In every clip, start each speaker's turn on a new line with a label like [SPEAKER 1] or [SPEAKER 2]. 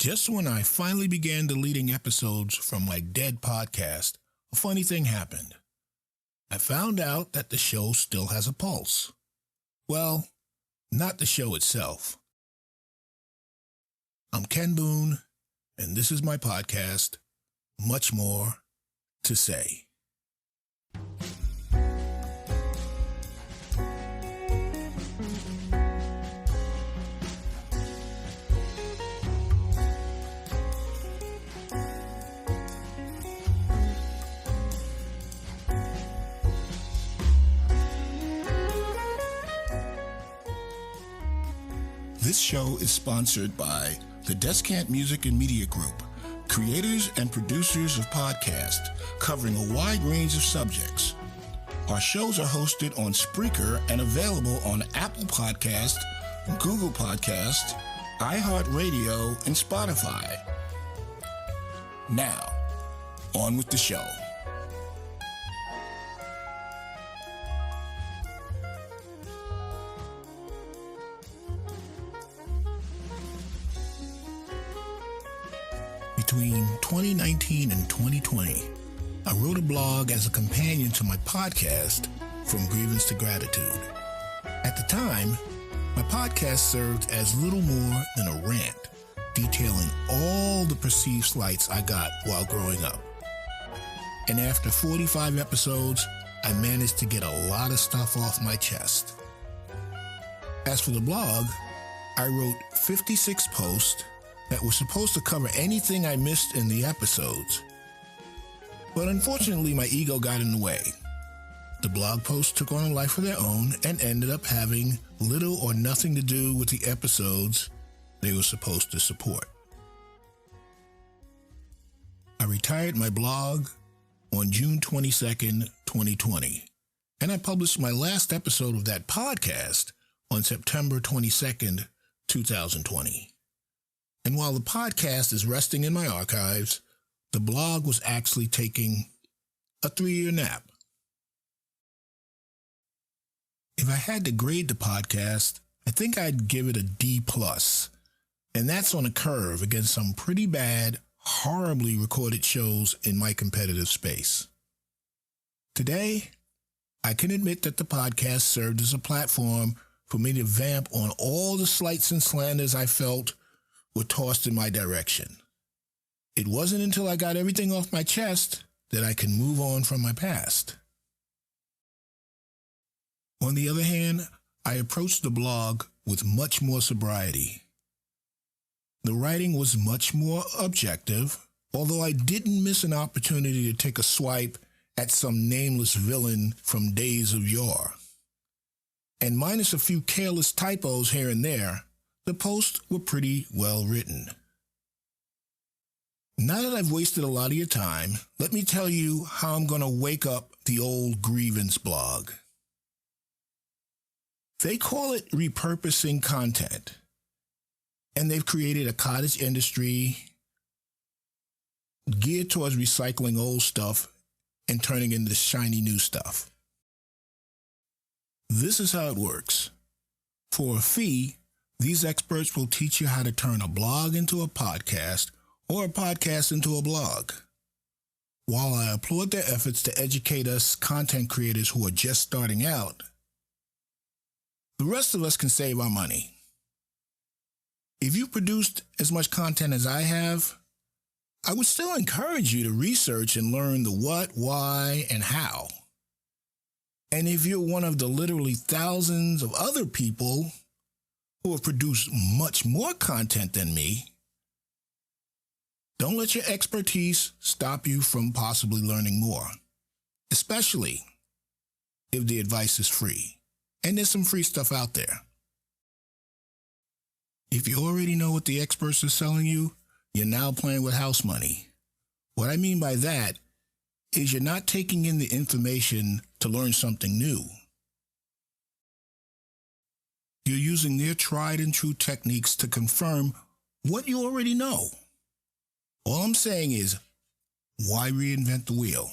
[SPEAKER 1] Just when I finally began deleting episodes from my dead podcast, a funny thing happened. I found out that the show still has a pulse. Well, not the show itself. I'm Ken Boone, and this is my podcast, Much More to Say. This show is sponsored by the Descant Music and Media Group, creators and producers of podcasts covering a wide range of subjects. Our shows are hosted on Spreaker and available on Apple Podcasts, Google Podcasts, iHeartRadio, and Spotify. Now, on with the show. Between 2019 and 2020, I wrote a blog as a companion to my podcast, From Grievance to Gratitude. At the time, my podcast served as little more than a rant, detailing all the perceived slights I got while growing up. And after 45 episodes, I managed to get a lot of stuff off my chest. As for the blog, I wrote 56 posts that were supposed to cover anything I missed in the episodes. But unfortunately, my ego got in the way. The blog posts took on a life of their own and ended up having little or nothing to do with the episodes they were supposed to support. I retired my blog on June 22nd, 2020, and I published my last episode of that podcast on September 22nd, 2020. And while the podcast is resting in my archives, the blog was actually taking a 3-year nap. If I had to grade the podcast, I think I'd give it a D+, and that's on a curve against some pretty bad, horribly recorded shows in my competitive space. Today, I can admit that the podcast served as a platform for me to vamp on all the slights and slanders I felt were tossed in my direction. It wasn't until I got everything off my chest that I can move on from my past. On the other hand, I approached the blog with much more sobriety. The writing was much more objective, although I didn't miss an opportunity to take a swipe at some nameless villain from days of yore. And minus a few careless typos here and there, the posts were pretty well written. Now that I've wasted a lot of your time, let me tell you how I'm going to wake up the old Grievance blog. They call it repurposing content, and they've created a cottage industry geared towards recycling old stuff and turning into shiny new stuff. This is how it works. For a fee, these experts will teach you how to turn a blog into a podcast or a podcast into a blog. While I applaud their efforts to educate us content creators who are just starting out, the rest of us can save our money. If you produced as much content as I have, I would still encourage you to research and learn the what, why, and how. And if you're one of the literally thousands of other people who have produced much more content than me, don't let your expertise stop you from possibly learning more, especially if the advice is free. And there's some free stuff out there. If you already know what the experts are selling you, you're now playing with house money. What I mean by that is you're not taking in the information to learn something new. You're using their tried and true techniques to confirm what you already know. All I'm saying is, why reinvent the wheel?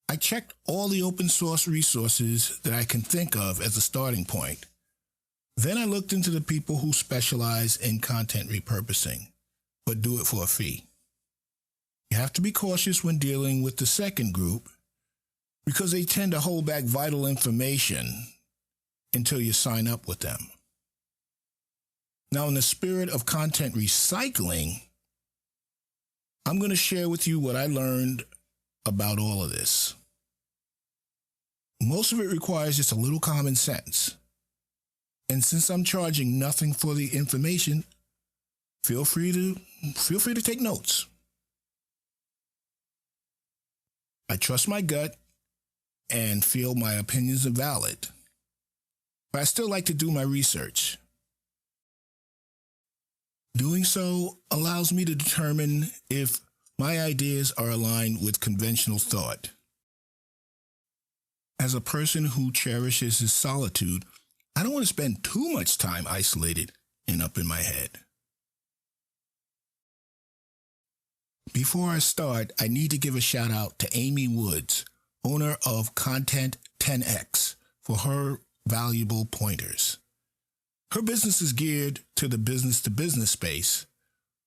[SPEAKER 1] I checked all the open source resources that I can think of as a starting point, Then I looked into the people who specialize in content repurposing, but do it for a fee. You have to be cautious when dealing with the second group because they tend to hold back vital information until you sign up with them. Now, in the spirit of content recycling, I'm going to share with you what I learned about all of this. Most of it requires just a little common sense. And since I'm charging nothing for the information, feel free to take notes. I trust my gut and feel my opinions are valid, but I still like to do my research. Doing so allows me to determine if my ideas are aligned with conventional thought. As a person who cherishes his solitude, I don't want to spend too much time isolated and up in my head. Before I start, I need to give a shout out to Amy Woods, owner of Content 10X, for her valuable pointers. Her business is geared to the business-to-business space,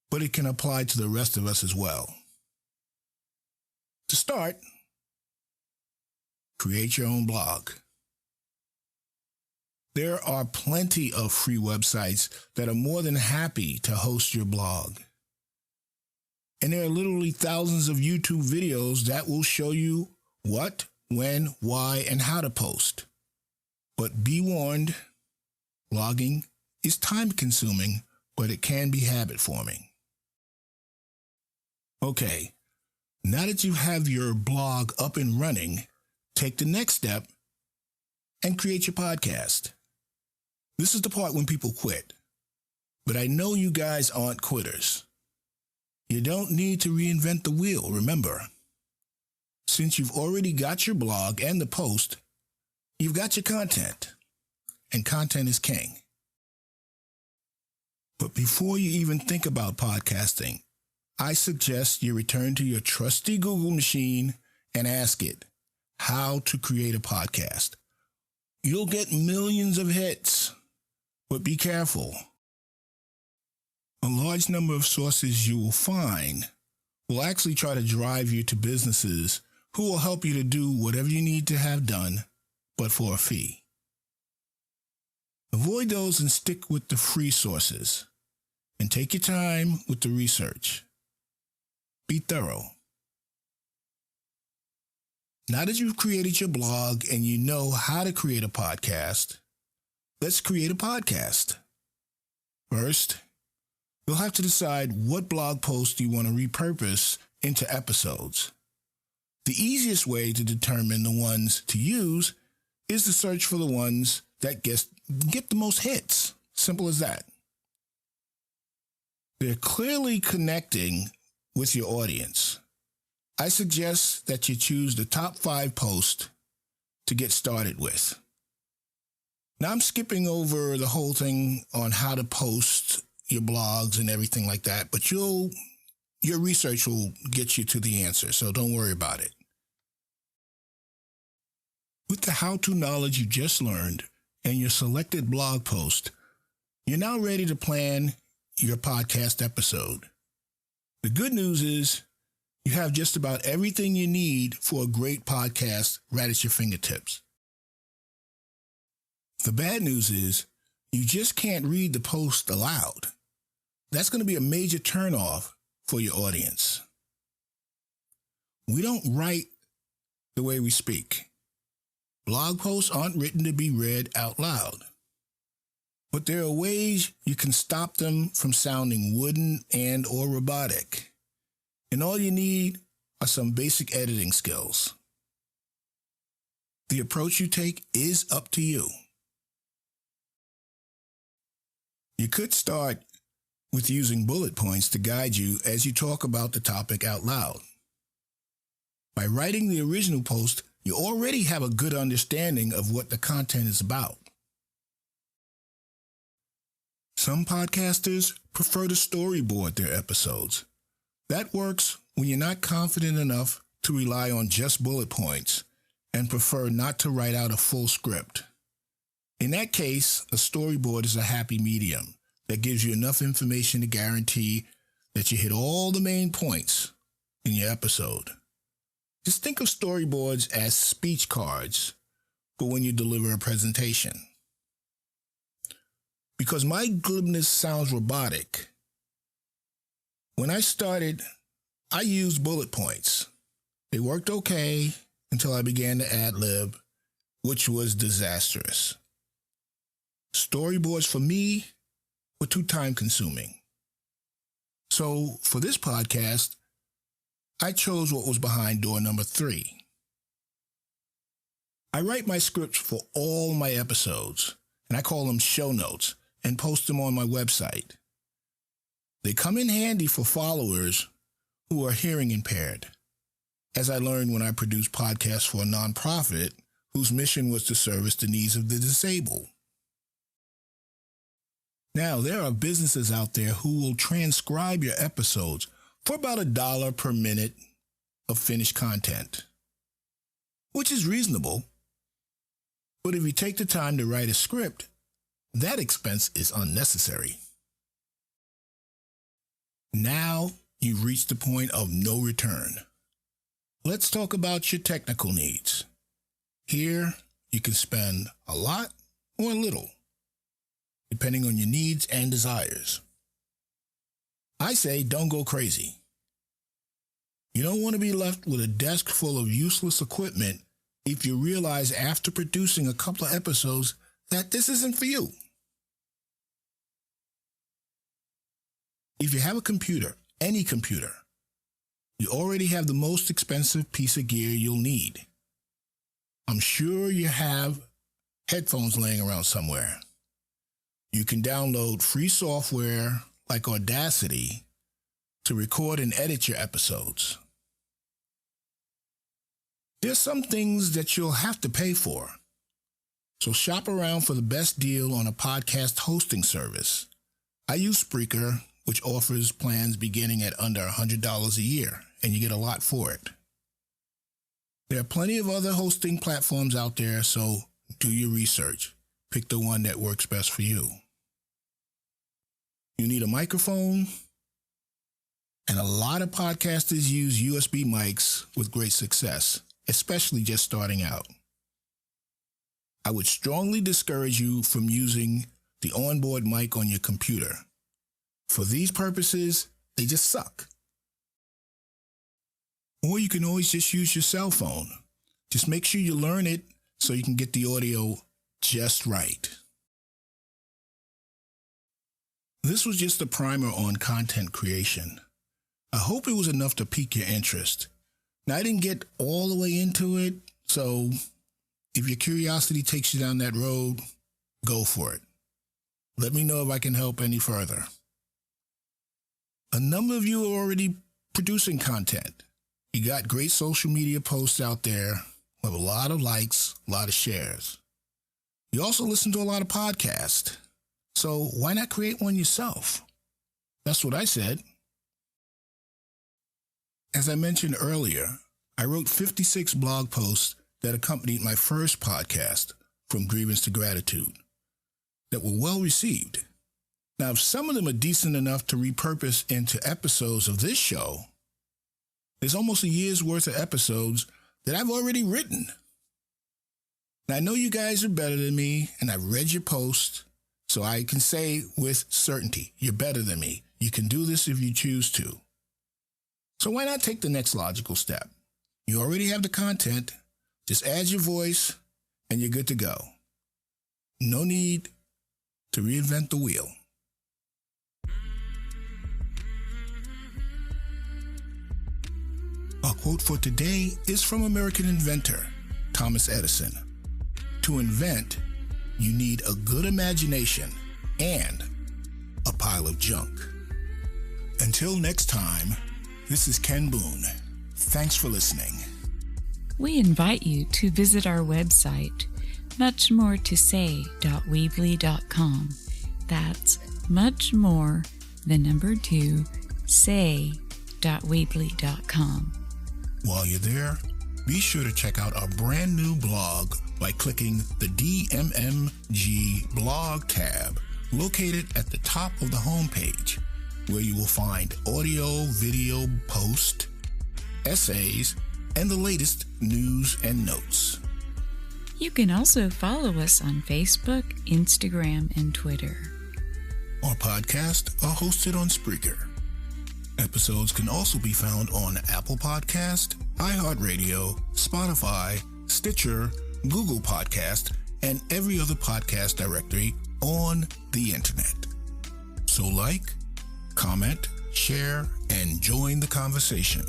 [SPEAKER 1] but it can apply to the rest of us as well. To start, create your own blog. There are plenty of free websites that are more than happy to host your blog. And there are literally thousands of YouTube videos that will show you what, when, why, and how to post. But be warned, blogging is time-consuming, but it can be habit-forming. Okay, now that you have your blog up and running, take the next step and create your podcast. This is the part when people quit, but I know you guys aren't quitters. You don't need to reinvent the wheel, remember. Since you've already got your blog and the post, you've got your content, and content is king. But before you even think about podcasting, I suggest you return to your trusty Google machine and ask it how to create a podcast. You'll get millions of hits, but be careful. A large number of sources you will find will actually try to drive you to businesses who will help you to do whatever you need to have done, but for a fee. Avoid those and stick with the free sources, and take your time with the research. Be thorough. Now that you've created your blog and you know how to create a podcast, let's create a podcast. First, you'll have to decide what blog post you want to repurpose into episodes. The easiest way to determine the ones to use is to search for the ones that get the most hits. Simple as that. They're clearly connecting with your audience. I suggest that you choose the top 5 posts to get started with. Now, I'm skipping over the whole thing on how to post your blogs and everything like that, but your research will get you to the answer, so don't worry about it. With the how-to knowledge you just learned and your selected blog post, you're now ready to plan your podcast episode. The good news is you have just about everything you need for a great podcast right at your fingertips. The bad news is you just can't read the post aloud. That's going to be a major turnoff for your audience. We don't write the way we speak. Blog posts aren't written to be read out loud. But there are ways you can stop them from sounding wooden and or robotic. And all you need are some basic editing skills. The approach you take is up to you. You could start with using bullet points to guide you as you talk about the topic out loud. By writing the original post, you already have a good understanding of what the content is about. Some podcasters prefer to storyboard their episodes. That works when you're not confident enough to rely on just bullet points and prefer not to write out a full script. In that case, a storyboard is a happy medium that gives you enough information to guarantee that you hit all the main points in your episode. Just think of storyboards as speech cards for when you deliver a presentation. Because my glibness sounds robotic, when I started, I used bullet points. They worked okay until I began to ad-lib, which was disastrous. Storyboards for me were too time-consuming. So for this podcast, I chose what was behind door number 3. I write my scripts for all my episodes, and I call them show notes, and post them on my website. They come in handy for followers who are hearing impaired, as I learned when I produced podcasts for a nonprofit whose mission was to service the needs of the disabled. Now, there are businesses out there who will transcribe your episodes for about $1 per minute of finished content, which is reasonable. But if you take the time to write a script, that expense is unnecessary. Now you've reached the point of no return. Let's talk about your technical needs. Here, you can spend a lot or a little, depending on your needs and desires. I say don't go crazy. You don't want to be left with a desk full of useless equipment if you realize after producing a couple of episodes that this isn't for you. If you have a computer, any computer, you already have the most expensive piece of gear you'll need. I'm sure you have headphones laying around somewhere. You can download free software like Audacity to record and edit your episodes. There's some things that you'll have to pay for, so shop around for the best deal on a podcast hosting service. I use Spreaker, which offers plans beginning at under $100 a year, and you get a lot for it. There are plenty of other hosting platforms out there, so do your research. Pick the one that works best for you. You need a microphone, and a lot of podcasters use USB mics with great success, especially just starting out. I would strongly discourage you from using the onboard mic on your computer. For these purposes, they just suck. Or you can always just use your cell phone. Just make sure you learn it so you can get the audio just right. This was just a primer on content creation. I hope it was enough to pique your interest. Now, I didn't get all the way into it, so if your curiosity takes you down that road, go for it. Let me know if I can help any further. A number of you are already producing content. You got great social media posts out there with a lot of likes, a lot of shares. You also listen to a lot of podcasts. So why not create one yourself? That's what I said. As I mentioned earlier, I wrote 56 blog posts that accompanied my first podcast, From Grievance to Gratitude, that were well received. Now, if some of them are decent enough to repurpose into episodes of this show, there's almost a year's worth of episodes that I've already written. Now, I know you guys are better than me, and I've read your posts, so I can say with certainty, you're better than me. You can do this if you choose to. So why not take the next logical step? You already have the content, just add your voice, and you're good to go. No need to reinvent the wheel. Our quote for today is from American inventor Thomas Edison. To invent, you need a good imagination and a pile of junk. Until next time, this is Ken Boone. Thanks for listening.
[SPEAKER 2] We invite you to visit our website, muchmoretosay.weebly.com. That's muchmore, 2, say.weebly.com.
[SPEAKER 1] While you're there, be sure to check out our brand new blog by clicking the DMMG blog tab located at the top of the homepage, where you will find audio, video posts, essays, and the latest news and notes.
[SPEAKER 2] You can also follow us on Facebook, Instagram, and Twitter.
[SPEAKER 1] Our podcasts are hosted on Spreaker. Episodes can also be found on Apple Podcast, iHeartRadio, Spotify, Stitcher, Google Podcast, and every other podcast directory on the internet. So like, comment, share, and join the conversation.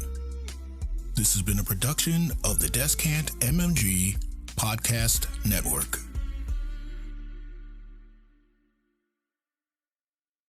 [SPEAKER 1] This has been a production of the Descant MMG Podcast Network.